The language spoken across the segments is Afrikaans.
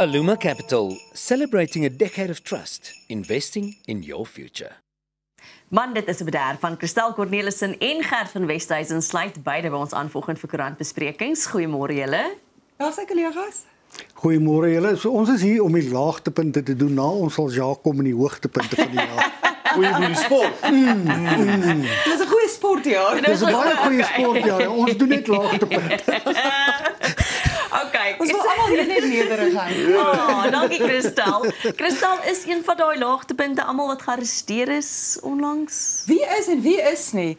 Aluma Capital, celebrating a decade of trust, investing in your future. Man, dit is 'n bederf van Christel Cornelissen en Gert van Westhuizen sluit beide by ons aan volgende vir koerantbesprekings. Goeiemôre julle. Daar's sy kollegas. Goeiemôre julle. So ons is hier om die laagtepunte te doen na ons sal ja kom in die hoogtepunte van die jaar. Goeie vir die sport. Dis 'n goeie sportjaar. Dis 'n baie goeie sportjaar. Ons doen net laagtepunte. Okay. Ons wil almal hier net nederig hou. Oh, dankie Christel. Christel is een van daai laagtepunte almal wat gearresteer is onlangs. Wie is en wie is nie.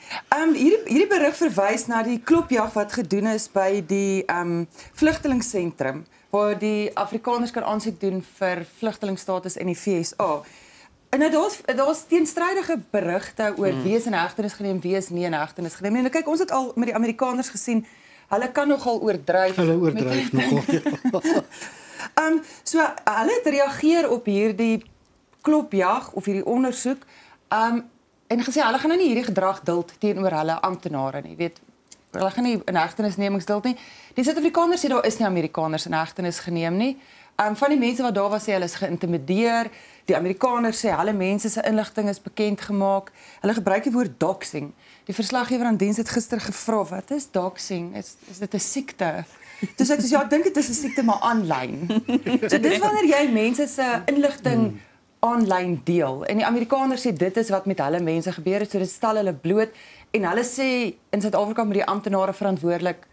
Hierdie berig verwys na die klopjag wat gedoen is by die vlugtelingsentrum waar die Afrikaners kan aansoek doen vir vlugtelingstatus in die VSA. En daar's teenstrydige berigte oor wie is in hegtenis geneem, wie is nie in hegtenis geneem. En kyk, ons het al met die Amerikaners gesien, hulle kan nogal oordryf. Hulle oordryf nogal. So hulle het reageer op hierdie klopjag of hierdie ondersoek en gesê hulle gaan nou nie hierdie gedrag duld teenoor hulle amptenare nie. Weet, hulle gaan nie in hegtenisnemings duld nie. Die Suid-Afrikaners sê daar is nie Amerikaners in hegtenis geneem nie. Van die mense wat daar was sê hulle is geïntimideer. Die Amerikaners sê hulle mense se inligting is bekend gemaak. Hulle gebruik die woord doxing. Die verslaggewer aan diens het gister gevra, wat is doxing? Is dit 'n siekte? Dus ek sê ja, ek dink dit is 'n siekte maar aanlyn. So dis wanneer jy mense se inligting aanlyn deel. En die Amerikaners sê dit is wat met hulle mense gebeur het, so dit stel hulle bloot en hulle sê in Suid-Afrika moet die amptenare verantwoordelik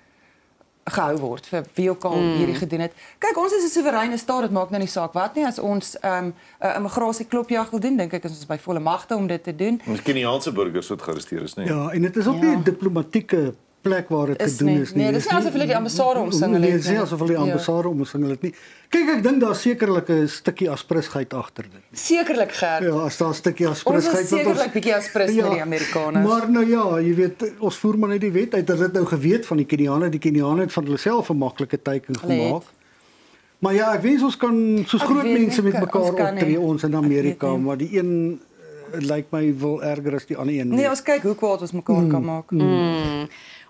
gehou word vir wie ook al hierdie gedoen het. Kyk, ons is 'n soewereine staat, dit maak nou nie saak wat nie. As ons 'n immigrasie klopjag wil doen, dink ek is ons by volle magte om dit te doen. Ons Keniaanse burgers wat gearresteer is, nee. Ja, en dit is ook nie 'n diplomatieke plek waar dit gedoen is nie. Nee, dis nie asof hulle die ambassade omsingel het nie. Nee, dis nie asof hulle die ambassade omsingel het nie. Kyk, ek dink daar's sekerlik 'n stukkie asprisheid agter dit. Sekerlik, Gert. Ja, as daar 'n stukkie Ons asprisheid is sekerlik bietjie aspris met die Amerikaners. Maar nou ja, jy weet, ons voer maar net die wet uit. Hulle het nou geweet van die Keniane het van hulle self 'n maklike teiken gemaak. Maar ja, ek wens ons kan soos groot mense met mekaar optree ons in Amerika, maar die een lyk my wil erger as die ander een. Nee, ons kyk hoe kwaad ons mekaar kan maak.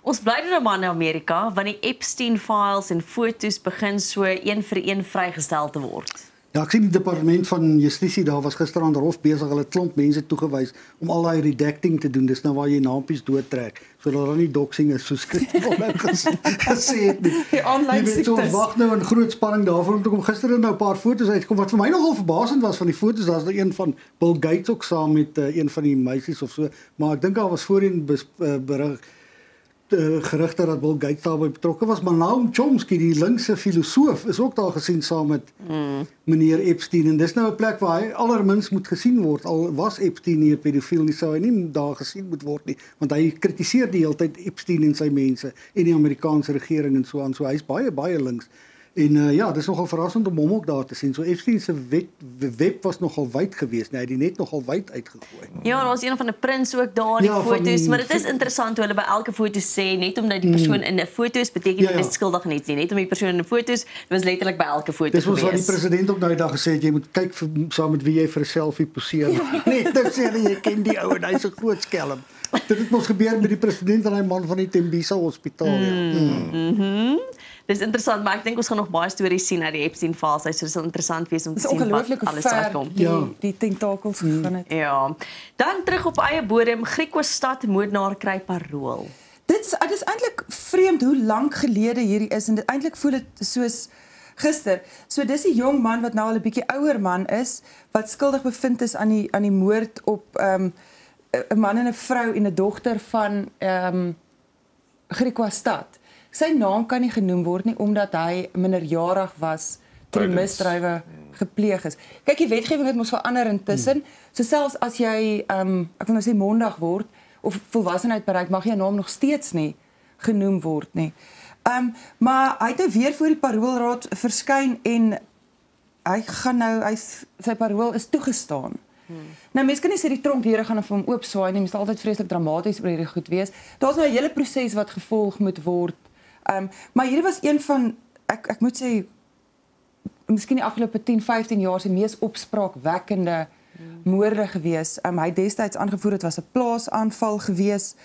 Ons bly nou maar in Amerika, want die Epstein-files en foto's begin so een vir een vrygestel te word. Ja, ek sien die departement van Justisie daar was gister aan die hof besig, hulle het klomp mense toegewys om al daai redacting te doen. Dis nou waar jy naampies doodtrek, sodat daar nie doxing is soos Christel gesê het nie. Die aanlyn siektes. Ons wag nou in groot spanning daarvoor om te kom. Gister het nou 'n paar foto's uitgekom wat vir my nogal verbasend was van die foto's. Daar's nou een van Bill Gates ook saam met een van die meisies of so, maar ek dink daar was voorheen berig gerugte dat Bill Gates daarbey betrokke was, maar Noam Chomsky, die linkse filosoof, is ook daar gesien saam met meneer Epstein, en dis nou 'n plek waar hy allermins moet gesien word. Al was Epstein nie 'n pedofiel nie, sou hy nie daar gesien moet word nie, want hy kritiseer die hele tyd Epstein en sy mense en die Amerikaanse regering en so aan, so hy's baie links. En ja, dis nogal verrassend om hom ook daar te sien. So Epstein se web was nogal wyd geweest, nee, hy het die net nogal wyd uitgegooi. Ja, daar was een van 'n prins ook daar, die foto's, maar dit is interessant hoe hulle by elke foto sê, net omdat die persoon in 'n foto's beteken nie dis skuldig nie, net om die persoon in 'n foto's, dit was letterlik by elke foto gewees. Dis wat die president ook nou die dag gesê het, jy moet kyk saam met wie jy vir 'n selfie poseer. Net nou sê jy ken die ou en hy's 'n groot skelm. Dit het mos gebeur met die president en hy man van die Tembisa Hospitaal. Dis interessant, maar ek dink ons gaan nog baie stories sien uit die Epstein-files. So dit sal interessant wees om te sien wat alles uitkom. Die tentakels gegaan het. Ja. Dan terug op eie bodem, Griquastad moordenaar kry parool. Dit is eintlik vreemd hoe lank gelede hierdie is en dit eintlik voel dit soos gister. So dis 'n jong man wat nou al 'n bietjie ouer man is wat skuldig bevind is aan die moord op 'n man en 'n vrou en 'n dogter van Griquastad. Sy naam kan nie genoem word nie omdat hy minderjarig was toe die misdrywe gepleeg is. Kyk, die wetgewing het mos verander intussen. So selfs as jy ek wil nou sê mondig word of volwassenheid bereik, mag jy naam nog steeds nie genoem word nie. Maar hy het nou weer voor die paroolraad verskyn en sy parool is toegestaan. Nou mense kan nie sê die tronkdeure gaan vir hom oopswaai nie, mens sal altyd vreeslik dramaties oor hierdie goed wees. Daar's nou 'n hele proses wat gevolg moet word. Maar hierdie was een van, ek moet sê, miskien die afgelope 10-15 jaar se mees opspraakwekkende moorde gewees. Hy het destyds aangevoer dit was 'n plaasaanval gewees.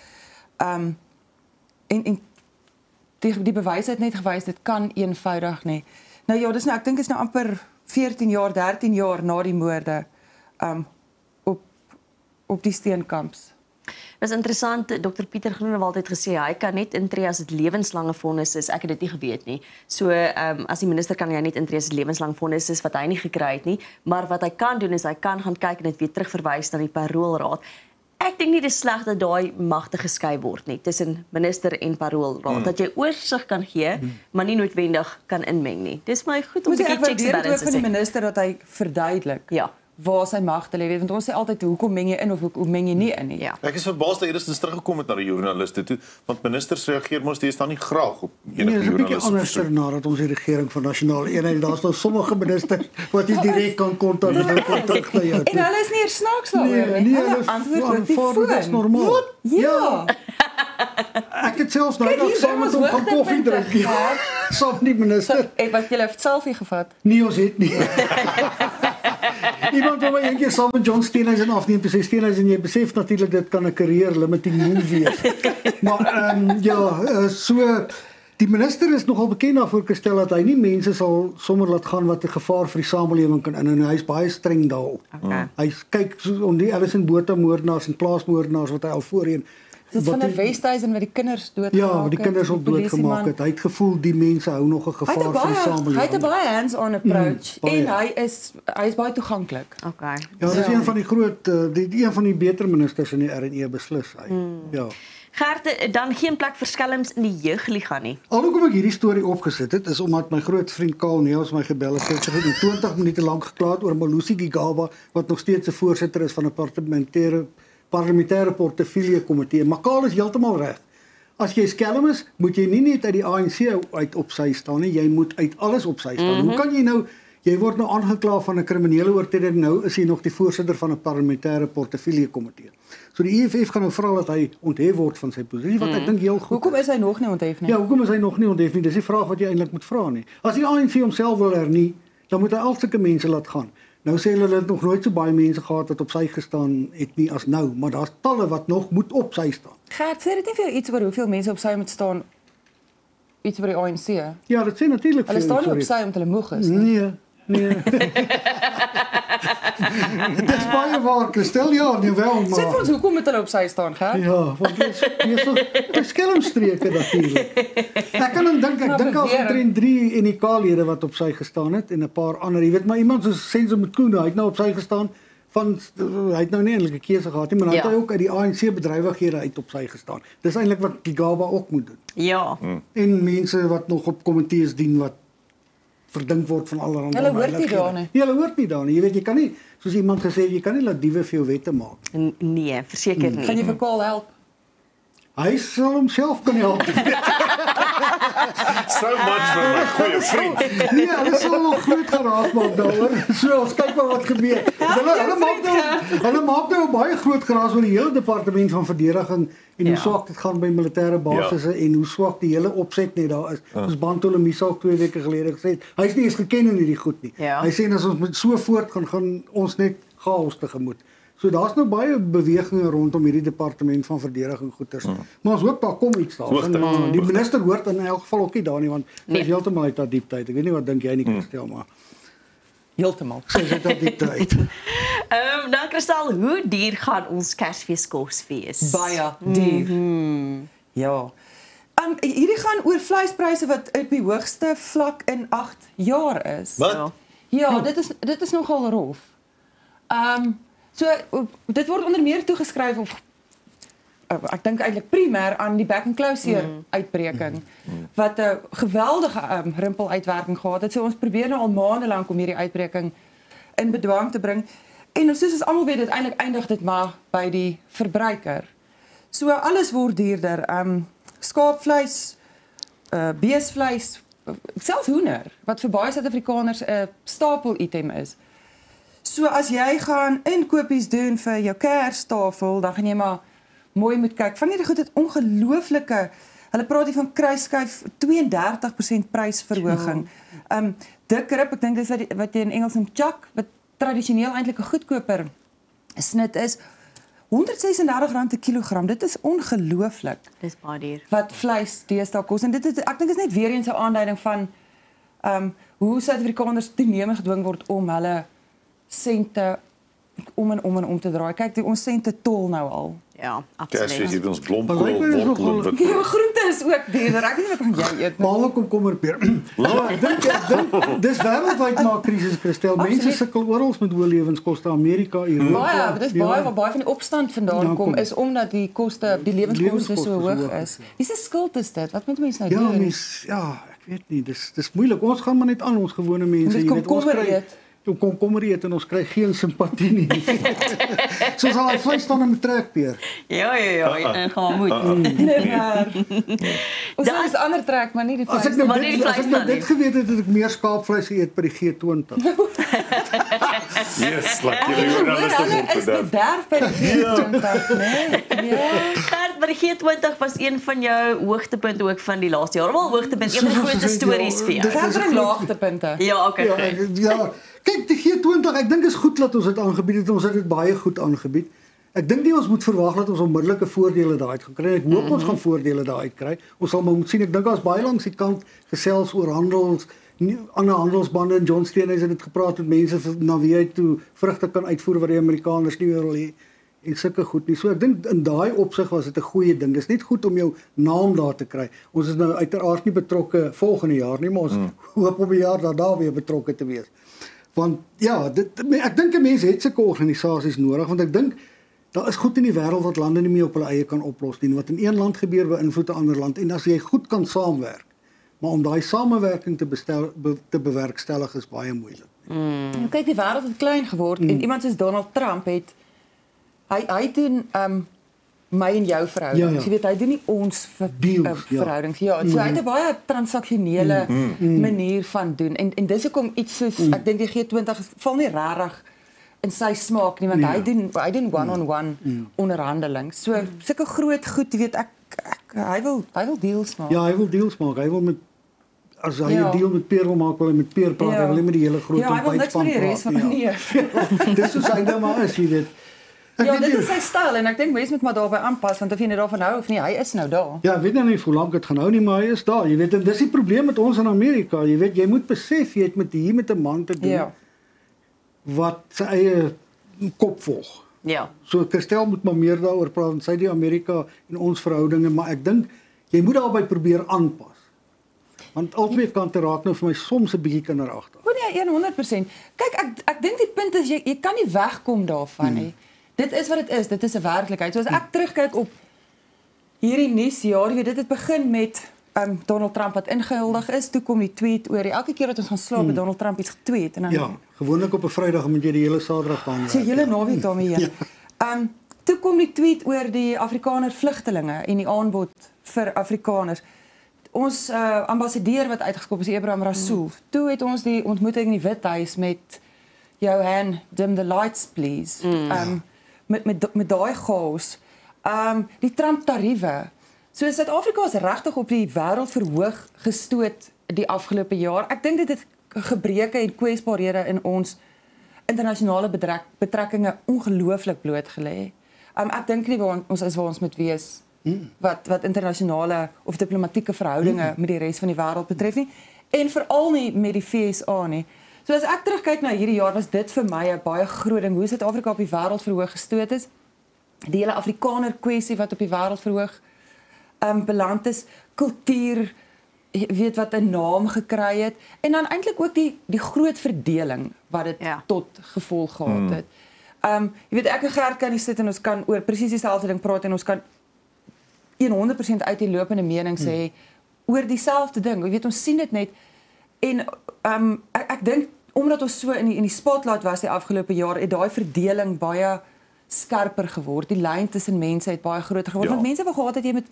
En die bewys het net gewys dit kan eenvoudig nie Nou ja, dis nou ek dink is nou amper 14 jaar, 13 jaar na die moorde op die steenkamps. Dit is interessant, Dr. Pieter Groenewald het gesê hy kan net intree as dit lewenslange vonnis is. Ek het dit nie geweet nie. So as die minister kan hy net intree as dit lewenslang vonnis is wat hy nie gekry het nie, maar wat hy kan doen is hy kan gaan kyk en dit weer terugverwys na die paroolraad. Ek dink nie dis sleg dat daai magte geskei word nie tussen minister en paroolraad. Dat jy oorsig kan gee, maar nie noodwendig kan inmeng nie. Dis my goed om 'n bietjie checks and balances van die minister dat hy verduidelik. Ja. Waar sy magte lê, want ons sê altyd hoekom meng jy in of hoe meng jy nie in nie. Ja. Ek is verbaas dat eerstens teruggekom het na die joernaliste toe, want ministers reageer mos deesdae nie graag op enige Nee, is 'n bietjie joernaliste anders versoek. nadat ons die regering van nasionale eenheid, daar's nou sommige ministers wat jy direk kan kontak en dan kom terug na jou. En hulle is nie eers snaaks daaroor nie. hulle antwoord op die aanvaar dit as foon. normaal. Ja. Ek het selfs nou Kyk, nog hier saam by met ons hom gaan koffie hoogtepunte drink. gehad. Saam met die minister. Ek wat jy het selfie gevat. Nee, ons het nie. Iemand wou my eendag saam met John Steenhuisen afneem, te sê Steenhuisen, jy besef natuurlik dit kan 'n career limiting move wees. Maar so die minister is nogal bekend daarvoor gestel dat hy nie mense sal sommer laat gaan wat 'n gevaar vir die samelewing kan inhou. Hy is baie streng daarop. Okay. Hy kyk so om die Alison Botha moordenaars en plaasmoordenaars wat hy al voorheen Dit van die Westhuizen wat die kinders doodgemaak ja, wat die kinders op doodgemaak het. Hy het gevoel die mense hou nog 'n gevaar vir die samelewing. Hy het 'n baie hands-on approach baie. en hy is baie toeganklik. Okay. Ja, dis een van die groot een van die beter ministers in die RNE beslis hy. Ja. Gert, dan geen plek vir skelms in die jeugliga nie. Alhoewel ek hierdie storie opgesit het, is omdat my groot vriend Karl Neels my gebel het. Hy het 20 minute lank gekla oor Malusi Gigaba wat nog steeds 'n voorsitter is van 'n parlementêre portefeulje komitee. Maar Karl is heeltemal reg. As jy skelm is, moet jy nie net uit die ANC uit op sy staan nie, jy moet uit alles op sy staan. Hoe kan jy nou jy word nou aangekla van 'n kriminele oortreding, nou is jy nog die voorsitter van 'n parlementêre portefeulje komitee. So die EFF gaan nou vra dat hy onthef word van sy posisie wat ek dink heel goed. Hoekom is hy nog nie onthef nie? Ja, hoekom is hy nog nie onthef nie? Dis die vraag wat jy eintlik moet vra nie. As die ANC homself wil hernie, dan moet hy al sulke mense laat gaan. Nou sê hulle het nog nooit so baie mense gehad wat op sy gestaan het nie as nou, maar daar's talle wat nog moet op sy staan. Gert, sê dit nie vir jou iets oor hoeveel mense op sy moet staan? Iets oor die ANC? Ja, dit sê natuurlik Hulle staan nie op sy omdat hulle moeg is nie. Nee. Dit is baie waar, Christel, ja, nie wel, maar... Sê vir ons, hoekom moet hulle op sy staan, Gert? Ja, want dit is skelmstreke natuurlijk. Ek kan dan dink, ek dink al omtrent 3 NK-lede wat op sy gestaan het en 'n paar ander, jy weet, maar iemand soos Senzo Mkhuna, hy het nou op sy gestaan, hy het nou nie eintlik 'n keuse gehad nie, maar hy het ook uit die ANC bedrywighede uit op sy gestaan. Dis eintlik wat Gigaba ook moet doen. Ja. En mense wat nog op komitees dien wat verdink word van allerlei Hulle hoort nie daar nie. Nee, hulle hoort nie daar nie. Jy weet, jy kan nie, soos iemand gesê het, jy kan nie laat diewe vir jou wette maak. Nee, verseker nie. Gaan jy vir Karl help? Hy sal homself kan help. So much vir my goeie vriend. Nee, hulle sal nog groot geraas maak daaroor. So, ons kyk maar wat gebeur. Hulle maak nou baie groot geraas oor die hele departement van verdediging en hoe swak dit gaan by militêre basisse en hoe swak die hele opset net daar is. Ons Bantolemisa ook 2 weke gelede gesê het, hy's nie eens geken in hierdie goed nie. Hy sê as ons met so voortgaan, gaan ons net chaos tegemoet. So daar's nou baie bewegings rondom hierdie departement van verdediging goeters. Maar ons hoop daar kom iets daar. Die minister hoort in elk geval ook nie daar nie, want sy is heeltemal uit haar dieptyd. Ek weet nie wat dink jy nie, Christel, maar heeltemal. Sy is uit haar dieptyd. Dan Christel, hoe duur gaan ons Kersfeeskosfees? Baie duur. Ja. Hierdie gaan oor vleispryse wat op die hoogste vlak in 8 jaar is. Wat? Ja, dit is nogal rof. So dit word onder meer toegeskryf of ek dink eintlik primêr aan die back and closure uitbreking wat 'n geweldige rimpeluitwerking gehad het. So ons probeer nou al maande lank om hierdie uitbreking in bedwang te bring. En soos ons almal weet, uiteindelik eindig dit maar by die verbruiker. So alles word duurder. Skaapvleis, beesvleis, selfs hoender wat vir baie Suid-Afrikaners 'n stapel item is. So as jy gaan inkopies doen vir jou Kerstafel, dan gaan jy maar mooi moet kyk. Van hierdie goed het ongelooflike, hulle praat hier van kruisskuif 32% prysverhoging. Dik rib, ek dink dis wat jy in Engels noem chuck, wat tradisioneel eintlik 'n goedkoper snit is, R136 per kilogram. Dit is ongelooflik. Dis baie duur. Wat vleis deesdae kos en ek dink is net weer eens 'n aanduiding van Hoe Suid-Afrikaners toenemend gedwing word om hulle sente om en om te draai. Kyk, ons sente tol nou al. Ja, Kersfees absoluut. het ons blomkool, Maar lyk my is wortel en nogal- wit. Ja, groente is ook duurder. Ek weet nie wat gaan jy eet nie. Behalwe komkommerpeer. Ja, ek dink dis wêreldwyd maar krisis Christel. Mense Absoluut. sukkel oral met hoë lewenskoste, Amerika, Europa. Baie, dis baie waar baie van die opstand vandaan Ja, kom kom. is omdat die koste, die lewenskoste so Lewenskoste so hoog hoog is. Dis 'n skuld is dit. Wat moet mense nou Ja, doen? mens, ja, ek weet nie, dis moeilik. Ons gaan maar net aan ons gewone mense, Met jy weet, ons komkommer kry eet. komkommer eet en ons kry geen simpatie nie. Soos al die vleis staan in 'n trekpeer. Ja, en gaan moet. Nee, maar. Ons is ander trek, maar nie die As ek vleis. nou Maar nie die dit, as vleis ek nou dan nie. dit geweet het, het ek meer skaapvleis geëet by die G20. Yes, laat Hoor, julle joernaliste hulle word is bederf. bederf by die G20, nee. Ja. Gert, maar die G20 was een van jou hoogtepunte ook van die laaste jaar. Wel hoogtepunt, een van die grootste stories vir jou. Dit is Gaan vir een laagtepunte. Ja, okay. Ja, kyk die G20, ek dink is goed dat ons dit aangebied het. Ons het dit baie goed aangebied. Ek dink nie ons moet verwag dat ons onmiddellike voordele daaruit gaan kry. Ek hoop ons gaan voordele daaruit kry. Ons sal maar moet sien. Ek dink daar's baie langs die kant gesels oor handels, ander handelsbande en John Steenhuisen het dit gepraat met mense na wie hy toe vrugte kan uitvoer wat die Amerikaners nie meer wil hê en sulke goed nie. So ek dink in daai opsig was dit 'n goeie ding. Dis net goed om jou naam daar te kry. Ons is nou uiteraard nie betrokke volgende jaar nie, maar ons hoop om 'n jaar daarna weer betrokke te wees. Want ja, ek dink 'n mens het sulke organisasies nodig want ek dink daar is goed in die wêreld wat lande nie meer op hulle eie kan oplos nie. Wat in een land gebeur beïnvloed 'n ander land en as jy goed kan saamwerk, maar om daai samewerking te bewerkstellig is baie moeilik. Nou kyk, die wêreld het klein geword en iemand soos Donald Trump het hy doen my en jou verhoudings. Ja. Jy weet, hy doen nie ons Deals, ja. verhoudings. Ja, so hy het 'n baie transaksionele manier van doen en dis hoekom iets soos ek dink die G20 val nie regtig in sy smaak nie want Nee. hy doen one-on-one onderhandelings. So sulke groot goed, jy weet hy wil deals maak. Ja, hy wil deals maak. Hy wil met as hy 'n Ja. deal met Peer wil maak, wil hy met Peer praat. Ja. Hy wil nie met die hele groot Ja, hy wil niks met die res van nee. Dis soos hy nou maar is, jy weet. Ek Ja, weet dit nie- is sy styl en ek dink mense moet maar daarbey aanpas want of jy net daarvan hou of nie, hy is nou daar. Ja, ek weet nou nie hoe lank dit gaan hou nie, maar hy is daar. Jy weet, en dis die probleem met ons in Amerika. Jy weet, jy moet besef jy het met 'n man te doen Ja. wat sy eie kop volg. Ja. So Christel moet maar meer daaroor praat want sy die Amerika en ons verhoudinge, maar ek dink jy moet daarbey probeer aanpas. Want albei kante raak nou vir my soms 'n bietjie kinderagtig. O nee, 100%. Kyk, ek dink die punt is jy kan nie wegkom daarvan nie. Dit is wat dit is. Dit is 'n werklikheid. So as ek terugkyk op hierdie nuusjaar, jy weet dit het begin met Donald Trump wat ingehuldig is, toe kom die tweet oor elke keer wat ons gaan slaap, het Donald Trump iets getweet en dan Ja, gewoonlik op 'n Vrydag moet jy die hele Saterdag dan. so hele naweek daarmee heen. Toe kom die tweet oor die Afrikaner vlugtelinge en die aanbod vir Afrikaners. Ons ambassadeur wat uitgeskop is, Abraham Rasool. Toe het ons die ontmoeting in die Withuis met Johan, dim the lights please. Met daai chaos. Die Trump tariewe. So Suid-Afrika is regtig op die wêreldverhoog gestoot die afgelope jaar. Ek dink dit het gebreke en kwesbaarhede in ons internasionale betrekkinge ongelooflik blootgelê. Ek dink nie ons is waar ons moet wees wat internasionale of diplomatieke verhoudinge met die res van die wêreld betref nie en veral nie met die FSA nie. So as ek terugkyk na hierdie jaar was dit vir my 'n baie groot ding hoe Suid-Afrika op die wêreldverhoog gestoot is. Die hele Afrikaner kwessie wat op die wêreldverhoog beland is, kultuur weet wat 'n naam gekry het en dan eintlik ook die groot verdeling wat dit tot gevolg gehad het. Jy weet ek en Gert kan nie sit en ons kan oor presies dieselfde ding praat en ons kan 100% uit die lopende mening sê oor dieselfde ding. Jy weet ons sien dit net en ek dink omdat ons so in die spotlight was die afgelope jaar het daai verdeling baie skerper geword. Die lyn tussen mense het baie groter geword want mense wou gehad het jy moet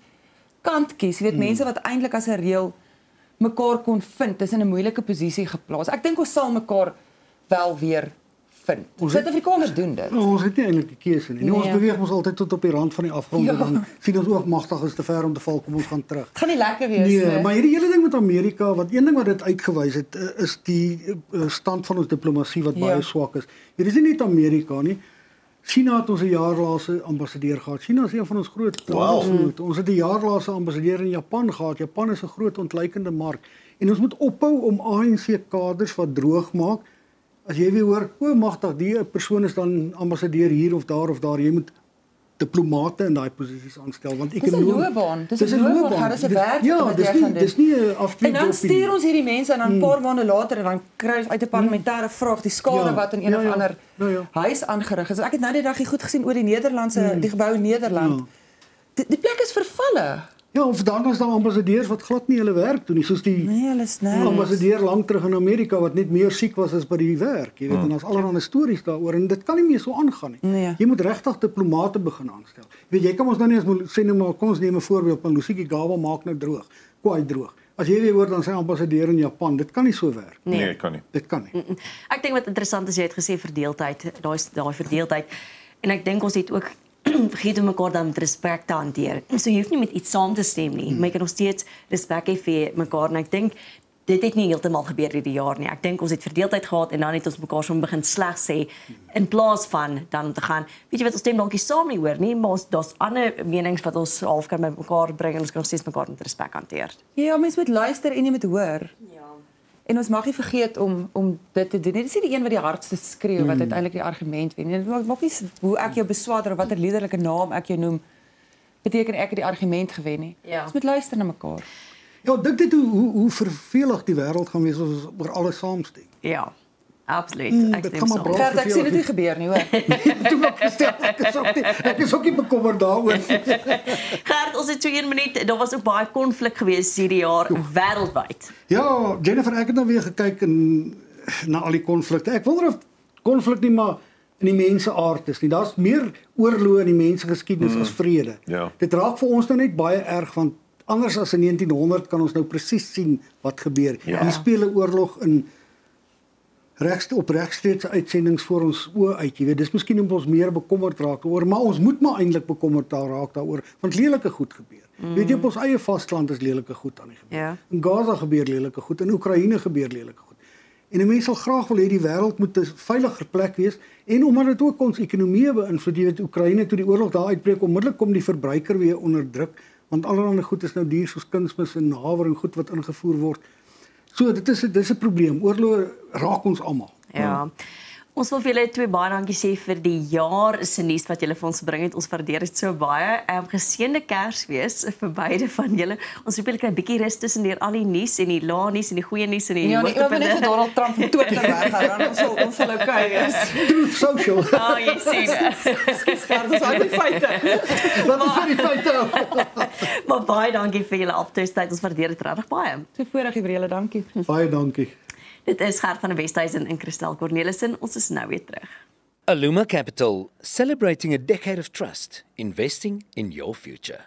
kant kies. Jy weet mense wat eintlik as 'n reël mekaar kon vind, is in 'n moeilike posisie geplaas. Ek dink ons sal mekaar wel weer vind. Suid-Afrikaners doen dit. Ons het nie eintlik 'n keuse nie. Ons beweeg ons altyd tot op die rand van die afgrond en dan sien ons ook magtig is te ver om te val, kom ons gaan terug. Dit gaan nie lekker wees nie. Nee, maar hierdie hele ding met Amerika, wat een ding wat dit uitgewys het, is die stand van ons diplomatie wat baie swak is. Hier is nie net Amerika nie. China het ons 'n jaar laas 'n ambassadeur gehad. China is een van ons groot handelsvloot. Ons het 'n jaar laas 'n ambassadeur in Japan gehad. Japan is 'n groot ontleikende mark. En ons moet ophou om ANC kaders wat droog maak. As jy weer hoor, o magtig, die persoon is dan ambassadeur hier of daar, jy moet diplomate in daai posisies aanstel want Dis 'n loopbaan. Dis 'n loopbaan. Dis 'n werk Ja, wat jy gaan doen. dis nie 'n afkleed. En dan stuur ons hierdie mense en dan 'n paar maande later en dan kry ons uit 'n parlementêre vraag die skade Ja, wat in een of ander ja. huis aangerig is. Ek het nou die dag hier goed gesien oor die Nederlandse die gebou in Nederland. Die plek is vervalle. Ja, of dan is daar ambassadeurs wat glad nie hulle werk doen nie, soos die Nee, hulle is nice. ambassadeur lank terug in Amerika wat net meer siek was as by die werk, jy weet, en daar's allerlei stories daaroor en dit kan nie meer so aangaan nie. Nee. Jy moet regtig diplomate begin aanstel. Jy weet, jy kan ons nou nie as sê nou maar kom ons neem 'n voorbeeld van Lusiki Gaba maak nou droog, kwaai droog. As jy weer hoor dan sy ambassadeur in Japan, dit kan nie so werk. Nee, kan nie. Dit kan nie. Ek dink wat interessant is, jy het gesê verdeeldheid, daai verdeeldheid. En ek dink ons het ook vergeet om mekaar dan met respek te hanteer. So jy hoef nie met iets saam te stem nie, maar jy kan nog steeds respek hê vir mekaar en ek dink dit het nie heeltemal gebeur hierdie jaar nie. Ek dink ons het verdeeldheid gehad en dan het ons mekaar so begin sleg sê in plaas van dan om te gaan, weet jy wat, ons stem dalk nie saam nie hoor nie, maar daar's ander menings wat ons half kan by mekaar bring en ons kan nog steeds mekaar met respek hanteer. Ja, mens moet luister en jy moet hoor. Ja. En ons mag nie vergeet om dit te doen. Dit is nie die een wat die hardste skreeu wat uiteindelik die argument wen nie. Dit maak nie hoe ek jou beswader of watter liderlike naam ek jou noem beteken ek het die argument gewen nie. Ja. Ons moet luister na mekaar. Ja, dink dit hoe vervelig die wêreld gaan wees as ons oor alles saamstem. Ja. Absoluut. Ek dit stem gaan maar saam. braaf. Gert, ek sien dit nie gebeur nie, hoor. Toe ek gestel, ek is ook nie bekommerd daaroor. Gert, ons het so 1 minuut, daar was ook baie konflik gewees hierdie jaar wêreldwyd. Ja, Jennifer, ek het nou weer gekyk na al die konflikte. Ek wonder of konflik nie maar in die mense aard is nie. Daar's meer oorloë in die mensgeskiedenis as vrede. Ja. Dit raak vir ons nou net baie erg want anders as in 1900 kan ons nou presies sien wat gebeur. Ja. Hier speel 'n oorlog in regstreekse uitsendings voor ons oë uit. Jy weet, dis miskien om ons meer bekommerd raak oor, maar ons moet maar eintlik bekommerd raak daaroor want lelike goed gebeur. Weet jy, op ons eie vasteland is lelike goed aan die gebeur. Ja. In Gaza gebeur lelike goed, in Oekraïne gebeur lelike goed. En 'n mens sal graag wil hê die wêreld moet 'n veiliger plek wees en omdat dit ook ons ekonomie beïnvloed, jy weet Oekraïne toe die oorlog daar uitbreek, onmiddellik kom die verbruiker weer onder druk want allerlei goed is nou duur soos kunsmis en haver en goed wat ingevoer word. So dis 'n probleem. Oorlog raak ons almal. Ja. Ons wil vir julle twee baie dankie sê vir die jaar se nuus wat julle vir ons gebring het. Ons waardeer dit so baie. Geseënde Kersfees vir beide van julle. Ons hoop julle kry 'n bietjie rus tussen deur al die nuus en die lae nuus en die goeie nuus en die Ja, nee, hoogtepunte. net Donald Trump van Twitter weggaan, dan ons sal okay wees. Truth Social. Oh, jy sien. Dis Gert, dis al die feite. Wat is vir die feite? Maar baie dankie vir julle aftuistyd. Ons waardeer dit regtig baie. So voorreg vir julle, dankie. Baie dankie. Dit is Gert van der Westhuizen en Christel Cornelissen. Ons is nou weer terug. Aluma Capital, celebrating a decade of trust, investing in your future.